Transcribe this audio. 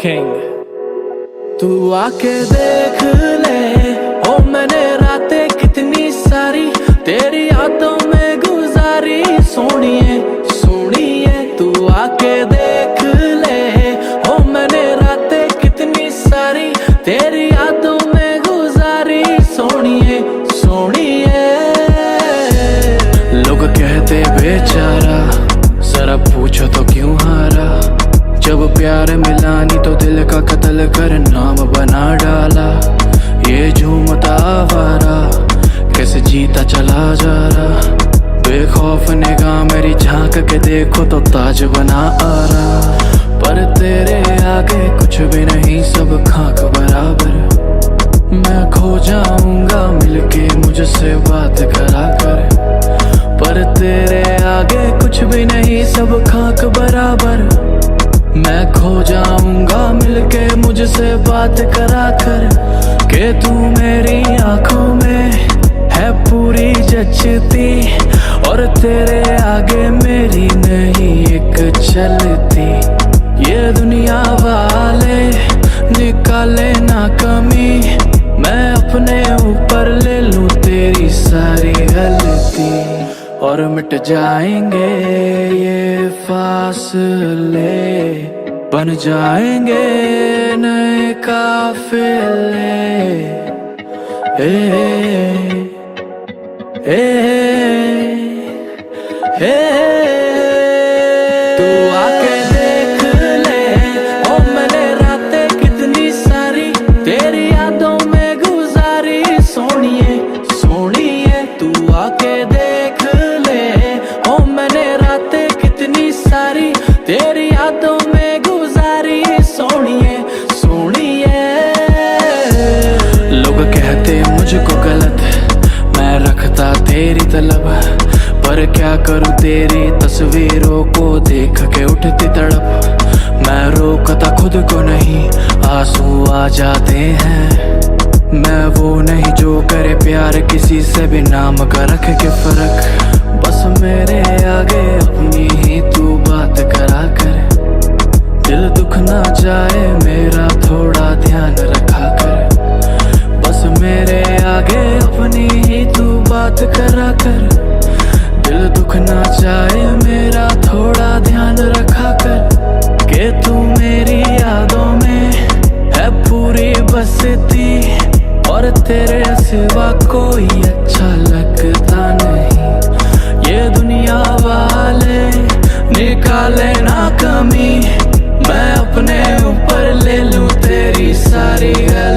King. तू आके देख ले ओ मैंने रातें कितनी सारी तेरी यादों में गुजारी। सोनिए सोनिए तू आके देख ले ओ मैंने रातें कितनी सारी तेरी यादों में गुजारी। सोनिए सोनिए लोग कहते बेचारा, जरा पूछो तो क्यों हारा। जब प्यार मिला नहीं तो दिल का कत्ल कर नाम बना डाला। ये झूमता आवारा कैसे जीता चला जा रहा। बेखौफ निगाह मेरी झांक के देखो तो ताज बना आ रहा। पर तेरे आगे कुछ भी नहीं, सब खाक बराबर। मैं खो जाऊंगा मिलके मुझसे बात करा कर। पर तेरे आगे कुछ भी नहीं, सब खाक बराबर। मैं खो जाऊंगा मिलके मुझसे बात करा कर। के तू मेरी आंखों में है पूरी जचती और तेरे आगे मेरी नहीं एक चलती। ये दुनिया वाले निकाले ना कमी, मैं अपने ऊपर ले लूं तेरी सारी गलती। और मिट जाएंगे ये फासले, बन जाएंगे नए काफिले। तू आके देख ले ओ मैंने रातें कितनी सारी तेरी यादों में गुजारी। सोनिए सोनिए तू आके देख ले ओ मैंने रातें कितनी सारी तेरी यादों में गुजारी। सोनिए सोनिए लोग कहते मुझको गलत, मैं रखता तेरी तलब। पर क्या करूं तेरी तस्वीरों को देख के उठती तड़प। मैं रोकता खुद को नहीं, आंसू आ जाते हैं। मैं वो नहीं जो करे प्यार किसी से भी नाम का रख के फर्क। बस मेरे आगे अपनी ही तू बात करा कर। दिल दुख ना जाए मेरा थोड़ा ध्यान रखा कर। बस मेरे आगे अपनी ही तू बात करा कर। दिल दुख ना जाए मेरा थोड़ा ध्यान रखा कर। के तू मेरी यादों में है पूरी बसती और तेरे सिवा कोई अच्छा लगता नहीं। ये दुनिया वाले निकाले ना कमी, मैं अपने ऊपर ले लूं तेरी सारी गलती।